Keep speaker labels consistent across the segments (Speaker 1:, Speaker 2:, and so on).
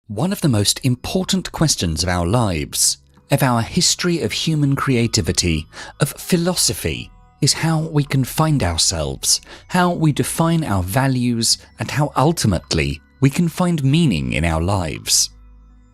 Speaker 1: One of the most important questions of our lives, of our history of human creativity, of philosophy, is how we can find ourselves, how we define our values, and how ultimately we can find meaning in our lives.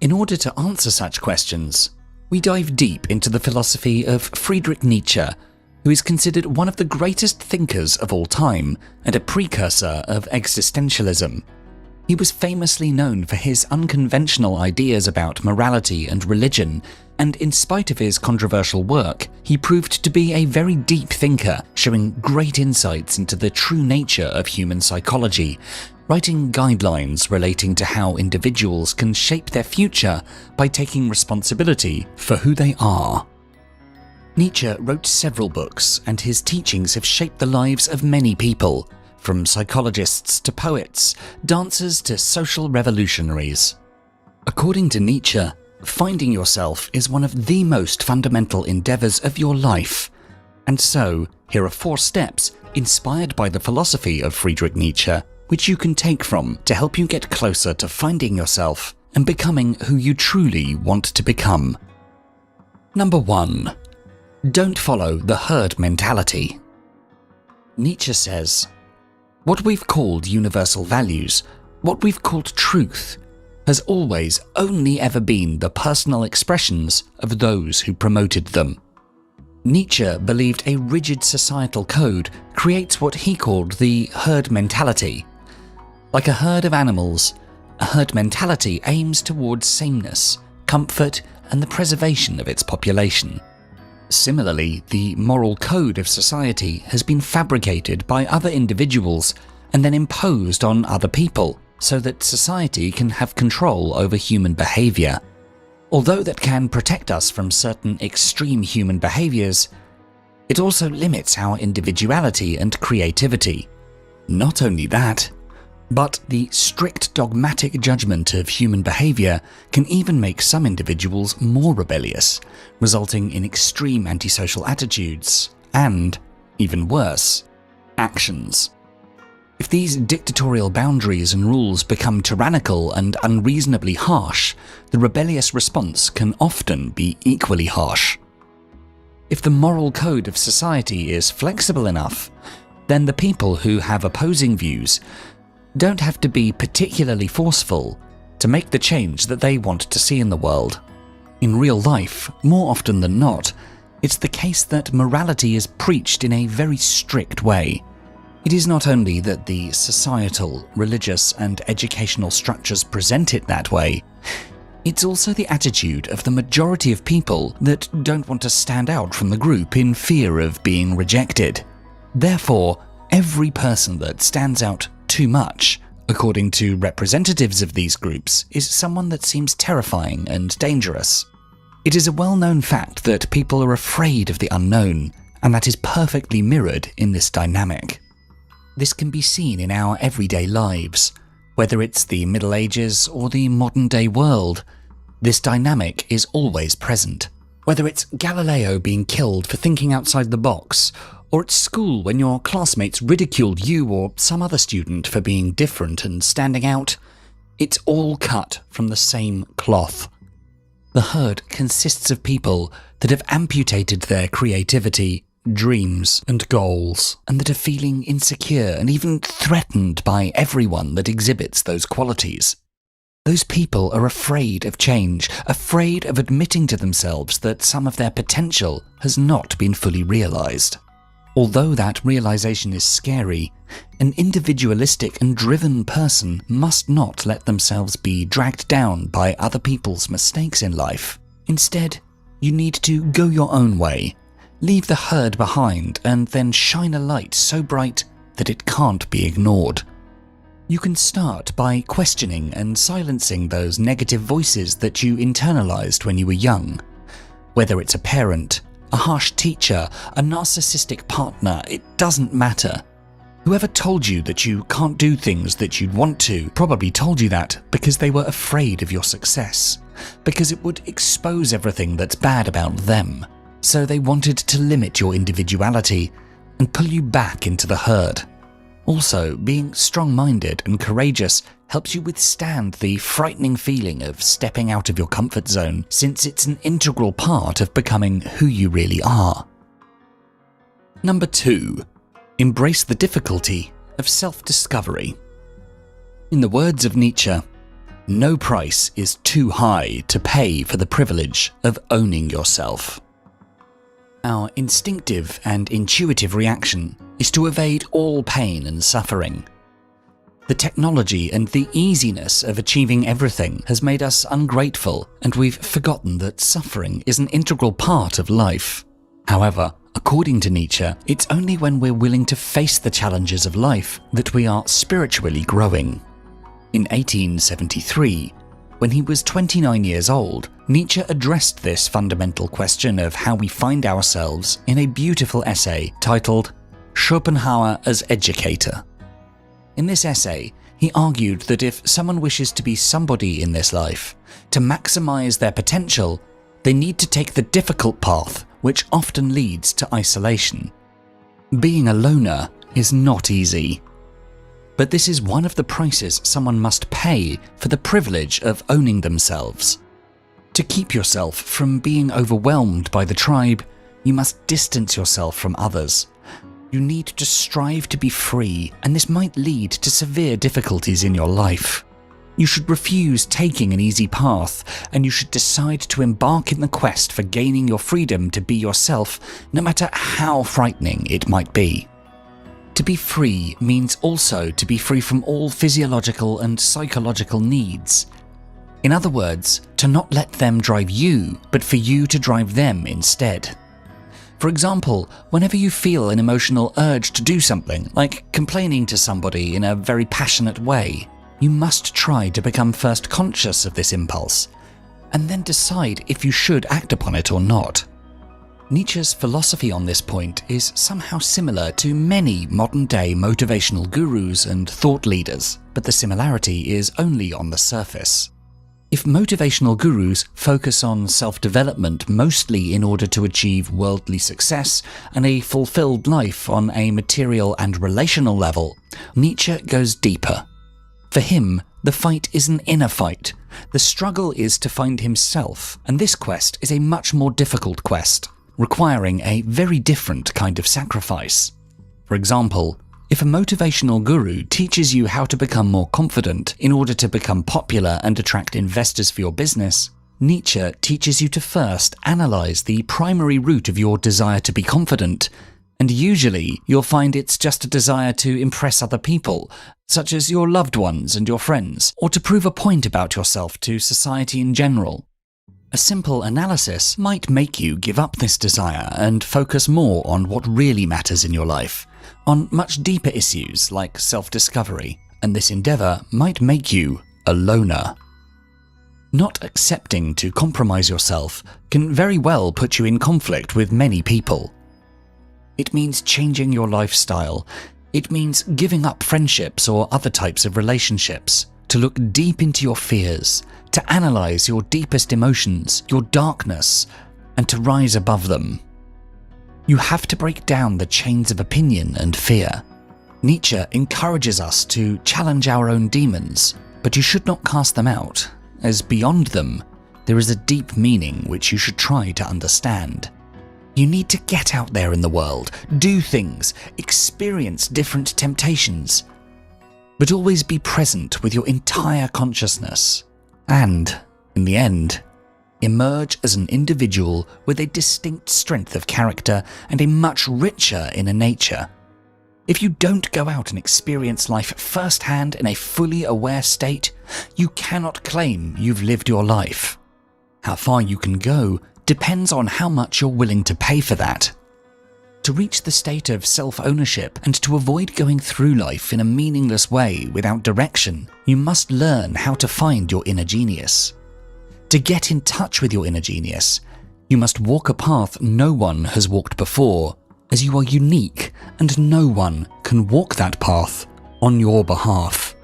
Speaker 1: In order to answer such questions, we dive deep into the philosophy of Friedrich Nietzsche, who is considered one of the greatest thinkers of all time and a precursor of existentialism. He was famously known for his unconventional ideas about morality and religion, and in spite of his controversial work, he proved to be a very deep thinker, showing great insights into the true nature of human psychology, writing guidelines relating to how individuals can shape their future by taking responsibility for who they are. Nietzsche wrote several books, and his teachings have shaped the lives of many people, from psychologists to poets, dancers to social revolutionaries. According to Nietzsche, finding yourself is one of the most fundamental endeavors of your life. And so, here are 4 steps inspired by the philosophy of Friedrich Nietzsche, which you can take from to help you get closer to finding yourself and becoming who you truly want to become. Number 1. Don't follow the herd mentality. Nietzsche says, "What we've called universal values, what we've called truth, has always only ever been the personal expressions of those who promoted them." Nietzsche believed a rigid societal code creates what he called the herd mentality. Like a herd of animals, a herd mentality aims towards sameness, comfort, and the preservation of its population. Similarly, the moral code of society has been fabricated by other individuals and then imposed on other people, so that society can have control over human behavior. Although that can protect us from certain extreme human behaviors, it also limits our individuality and creativity. Not only that, but the strict dogmatic judgment of human behavior can even make some individuals more rebellious, resulting in extreme antisocial attitudes and, even worse, actions. If these dictatorial boundaries and rules become tyrannical and unreasonably harsh, the rebellious response can often be equally harsh. If the moral code of society is flexible enough, then the people who have opposing views don't have to be particularly forceful to make the change that they want to see in the world. In real life, more often than not, it's the case that morality is preached in a very strict way. It is not only that the societal, religious, and educational structures present it that way, it's also the attitude of the majority of people that don't want to stand out from the group in fear of being rejected. Therefore, every person that stands out too much, according to representatives of these groups, is someone that seems terrifying and dangerous. It is a well-known fact that people are afraid of the unknown, and that is perfectly mirrored in this dynamic. This can be seen in our everyday lives, whether it's the Middle Ages or the modern-day world. This dynamic is always present. Whether it's Galileo being killed for thinking outside the box, or at school when your classmates ridiculed you or some other student for being different and standing out, it's all cut from the same cloth. The herd consists of people that have amputated their creativity, dreams, and goals, and that are feeling insecure and even threatened by everyone that exhibits those qualities. Those people are afraid of change, afraid of admitting to themselves that some of their potential has not been fully realized. Although that realization is scary, an individualistic and driven person must not let themselves be dragged down by other people's mistakes in life. Instead, you need to go your own way, leave the herd behind, and then shine a light so bright that it can't be ignored. You can start by questioning and silencing those negative voices that you internalized when you were young. Whether it's a parent, a harsh teacher, a narcissistic partner, it doesn't matter. Whoever told you that you can't do things that you'd want to probably told you that because they were afraid of your success, because it would expose everything that's bad about them. So they wanted to limit your individuality and pull you back into the herd. Also, being strong-minded and courageous helps you withstand the frightening feeling of stepping out of your comfort zone, since it's an integral part of becoming who you really are. Number 2. Embrace the difficulty of self-discovery. In the words of Nietzsche, no price is too high to pay for the privilege of owning yourself. Our instinctive and intuitive reaction is to evade all pain and suffering. The technology and the easiness of achieving everything has made us ungrateful, and we've forgotten that suffering is an integral part of life. However, according to Nietzsche, it's only when we're willing to face the challenges of life that we are spiritually growing. In 1873, when he was 29 years old, Nietzsche addressed this fundamental question of how we find ourselves in a beautiful essay titled Schopenhauer as Educator. In this essay, he argued that if someone wishes to be somebody in this life, to maximize their potential, they need to take the difficult path, which often leads to isolation. Being a loner is not easy. But this is one of the prices someone must pay for the privilege of owning themselves. To keep yourself from being overwhelmed by the tribe, you must distance yourself from others. You need to strive to be free, and this might lead to severe difficulties in your life. You should refuse taking an easy path, and you should decide to embark in the quest for gaining your freedom to be yourself, no matter how frightening it might be. To be free means also to be free from all physiological and psychological needs. In other words, to not let them drive you, but for you to drive them instead. For example, whenever you feel an emotional urge to do something, like complaining to somebody in a very passionate way, you must try to become first conscious of this impulse, and then decide if you should act upon it or not. Nietzsche's philosophy on this point is somehow similar to many modern-day motivational gurus and thought leaders, but the similarity is only on the surface. If motivational gurus focus on self-development mostly in order to achieve worldly success and a fulfilled life on a material and relational level, Nietzsche goes deeper. For him, the fight is an inner fight. The struggle is to find himself, and this quest is a much more difficult quest, requiring a very different kind of sacrifice. For example, if a motivational guru teaches you how to become more confident in order to become popular and attract investors for your business, Nietzsche teaches you to first analyze the primary root of your desire to be confident, and usually you'll find it's just a desire to impress other people, such as your loved ones and your friends, or to prove a point about yourself to society in general. A simple analysis might make you give up this desire and focus more on what really matters in your life, on much deeper issues like self-discovery, and this endeavor might make you a loner. Not accepting to compromise yourself can very well put you in conflict with many people. It means changing your lifestyle. It means giving up friendships or other types of relationships, to look deep into your fears, to analyze your deepest emotions, your darkness, and to rise above them. You have to break down the chains of opinion and fear. Nietzsche encourages us to challenge our own demons, but you should not cast them out, as beyond them, there is a deep meaning which you should try to understand. You need to get out there in the world, do things, experience different temptations, but always be present with your entire consciousness, and, in the end, emerge as an individual with a distinct strength of character and a much richer inner nature. If you don't go out and experience life firsthand in a fully aware state, you cannot claim you've lived your life. How far you can go depends on how much you're willing to pay for that. To reach the state of self-ownership and to avoid going through life in a meaningless way without direction, you must learn how to find your inner genius. To get in touch with your inner genius, you must walk a path no one has walked before, as you are unique and no one can walk that path on your behalf.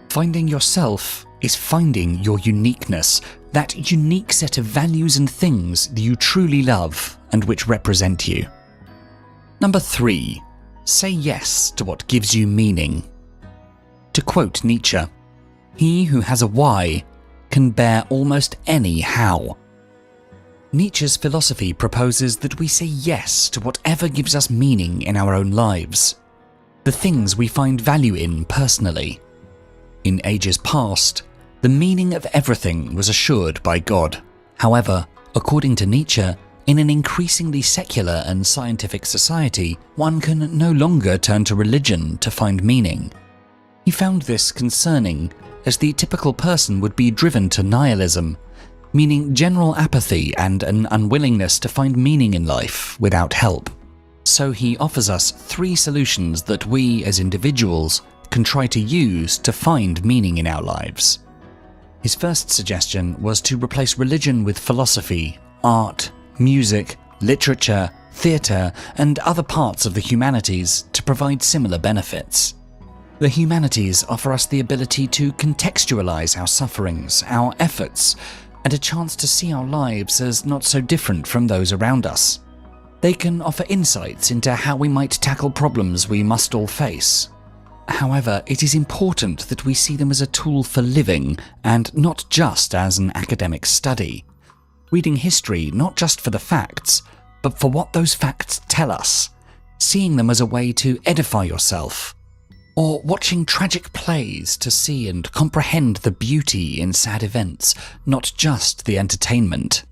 Speaker 1: Finding yourself is finding your uniqueness, that unique set of values and things that you truly love and which represent you. Number 3. Say yes to what gives you meaning. To quote Nietzsche, He who has a why can bear almost any how. Nietzsche's philosophy proposes that we say yes to whatever gives us meaning in our own lives, the things we find value in personally. In ages past, the meaning of everything was assured by God. However, according to Nietzsche, in an increasingly secular and scientific society, one can no longer turn to religion to find meaning. He found this concerning, as the typical person would be driven to nihilism, meaning general apathy and an unwillingness to find meaning in life without help. So he offers us 3 solutions that we, as individuals, can try to use to find meaning in our lives. His first suggestion was to replace religion with philosophy, art, music, literature, theatre, and other parts of the humanities to provide similar benefits. The humanities offer us the ability to contextualize our sufferings, our efforts, and a chance to see our lives as not so different from those around us. They can offer insights into how we might tackle problems we must all face. However, it is important that we see them as a tool for living and not just as an academic study. Reading history not just for the facts, but for what those facts tell us, seeing them as a way to edify yourself, or watching tragic plays to see and comprehend the beauty in sad events, not just the entertainment.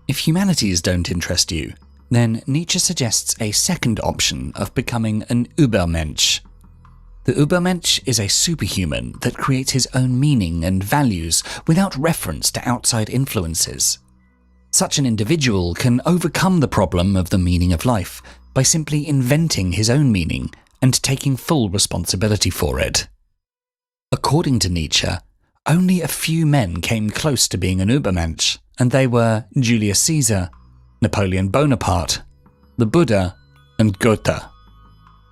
Speaker 1: If humanities don't interest you, then Nietzsche suggests a second option of becoming an Übermensch. The Übermensch is a superhuman that creates his own meaning and values without reference to outside influences. Such an individual can overcome the problem of the meaning of life by simply inventing his own meaning and taking full responsibility for it. According to Nietzsche, only a few men came close to being an Übermensch, and they were Julius Caesar, Napoleon Bonaparte, the Buddha, and Goethe.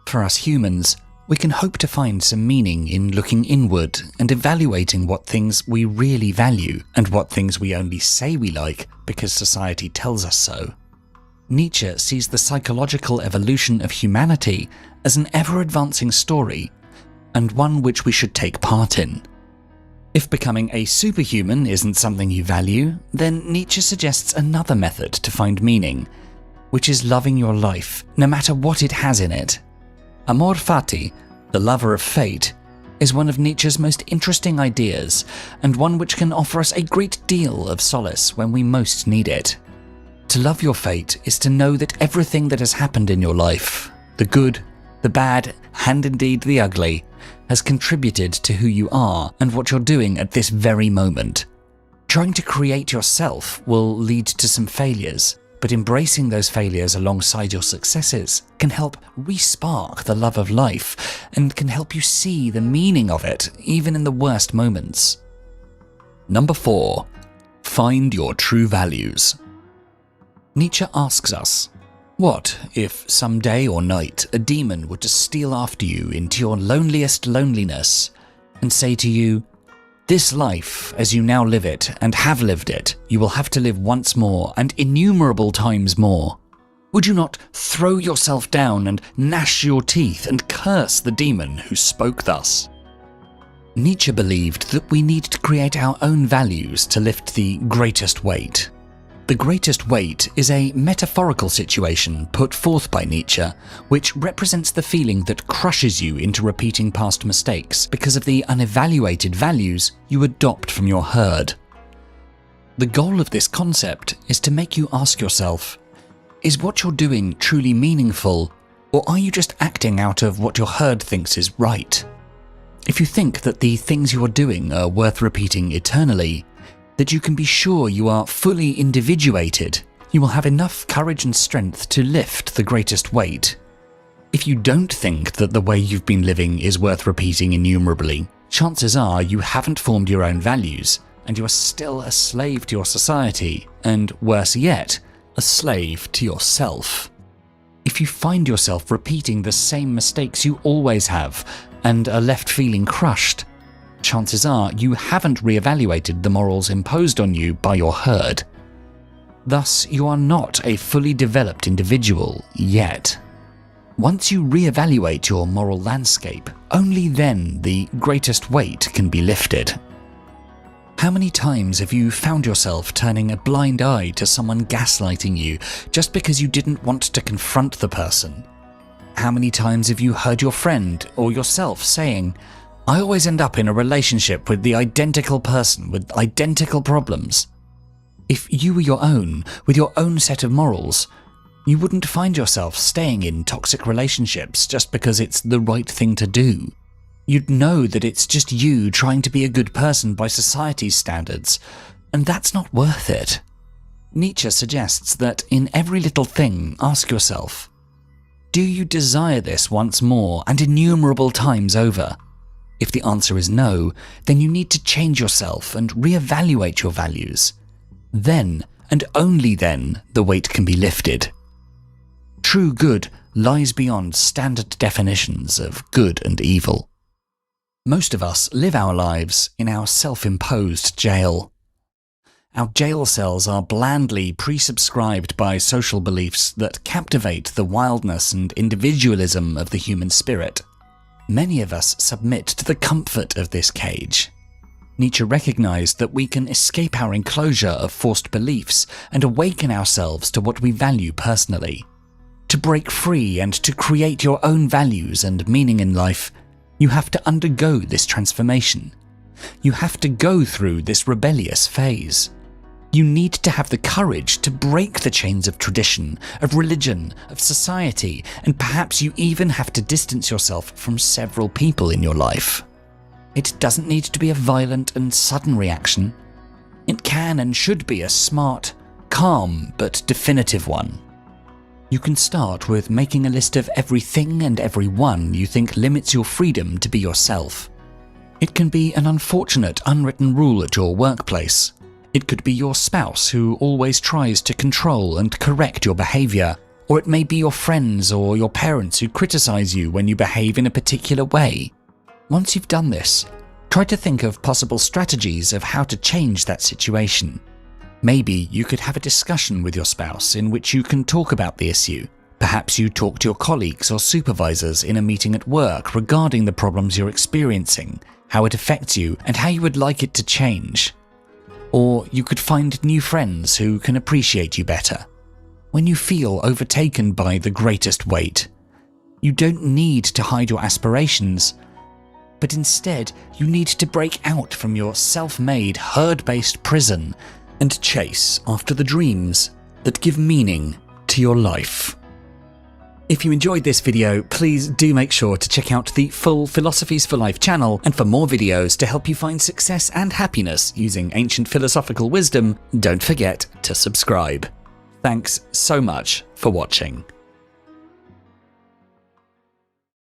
Speaker 1: For us humans, we can hope to find some meaning in looking inward and evaluating what things we really value and what things we only say we like because society tells us so. Nietzsche sees the psychological evolution of humanity as an ever-advancing story, and one which we should take part in. If becoming a superhuman isn't something you value, then Nietzsche suggests another method to find meaning, which is loving your life, no matter what it has in it. Amor fati, the lover of fate, is one of Nietzsche's most interesting ideas, and one which can offer us a great deal of solace when we most need it. To love your fate is to know that everything that has happened in your life, the good, the bad, and indeed the ugly, has contributed to who you are and what you're doing at this very moment. Trying to create yourself will lead to some failures, but embracing those failures alongside your successes can help re-spark the love of life and can help you see the meaning of it even in the worst moments. Number 4. Find your true values. Nietzsche asks us, what if some day or night a demon were to steal after you into your loneliest loneliness and say to you, this life, as you now live it and have lived it, you will have to live once more and innumerable times more. Would you not throw yourself down and gnash your teeth and curse the demon who spoke thus? Nietzsche believed that we need to create our own values to lift the greatest weight. The greatest weight is a metaphorical situation put forth by Nietzsche, which represents the feeling that crushes you into repeating past mistakes because of the unevaluated values you adopt from your herd. The goal of this concept is to make you ask yourself, is what you're doing truly meaningful, or are you just acting out of what your herd thinks is right? If you think that the things you are doing are worth repeating eternally, that you can be sure you are fully individuated, you will have enough courage and strength to lift the greatest weight. If you don't think that the way you've been living is worth repeating innumerably, chances are you haven't formed your own values, and you are still a slave to your society, and worse yet, a slave to yourself. If you find yourself repeating the same mistakes you always have, and are left feeling crushed, chances are you haven't re-evaluated the morals imposed on you by your herd. Thus, you are not a fully developed individual yet. Once you reevaluate your moral landscape, only then the greatest weight can be lifted. How many times have you found yourself turning a blind eye to someone gaslighting you just because you didn't want to confront the person? How many times have you heard your friend or yourself saying, "I always end up in a relationship with the identical person with identical problems"? If you were your own, with your own set of morals, you wouldn't find yourself staying in toxic relationships just because it's the right thing to do. You'd know that it's just you trying to be a good person by society's standards, and that's not worth it. Nietzsche suggests that in every little thing, ask yourself, do you desire this once more and innumerable times over? If the answer is no, then you need to change yourself and reevaluate your values. Then, and only then, the weight can be lifted. True good lies beyond standard definitions of good and evil. Most of us live our lives in our self-imposed jail. Our jail cells are blandly presubscribed by social beliefs that captivate the wildness and individualism of the human spirit. Many of us submit to the comfort of this cage. Nietzsche recognized that we can escape our enclosure of forced beliefs and awaken ourselves to what we value personally. To break free and to create your own values and meaning in life, you have to undergo this transformation. You have to go through this rebellious phase. You need to have the courage to break the chains of tradition, of religion, of society, and perhaps you even have to distance yourself from several people in your life. It doesn't need to be a violent and sudden reaction. It can and should be a smart, calm, but definitive one. You can start with making a list of everything and everyone you think limits your freedom to be yourself. It can be an unfortunate unwritten rule at your workplace. It could be your spouse who always tries to control and correct your behavior, or it may be your friends or your parents who criticize you when you behave in a particular way. Once you've done this, try to think of possible strategies of how to change that situation. Maybe you could have a discussion with your spouse in which you can talk about the issue. Perhaps you talk to your colleagues or supervisors in a meeting at work regarding the problems you're experiencing, how it affects you, and how you would like it to change. Or you could find new friends who can appreciate you better. When you feel overtaken by the greatest weight, you don't need to hide your aspirations, but instead you need to break out from your self-made, herd-based prison and chase after the dreams that give meaning to your life. If you enjoyed this video, please do make sure to check out the full Philosophies for Life channel, and for more videos to help you find success and happiness using ancient philosophical wisdom, don't forget to subscribe. Thanks so much for watching.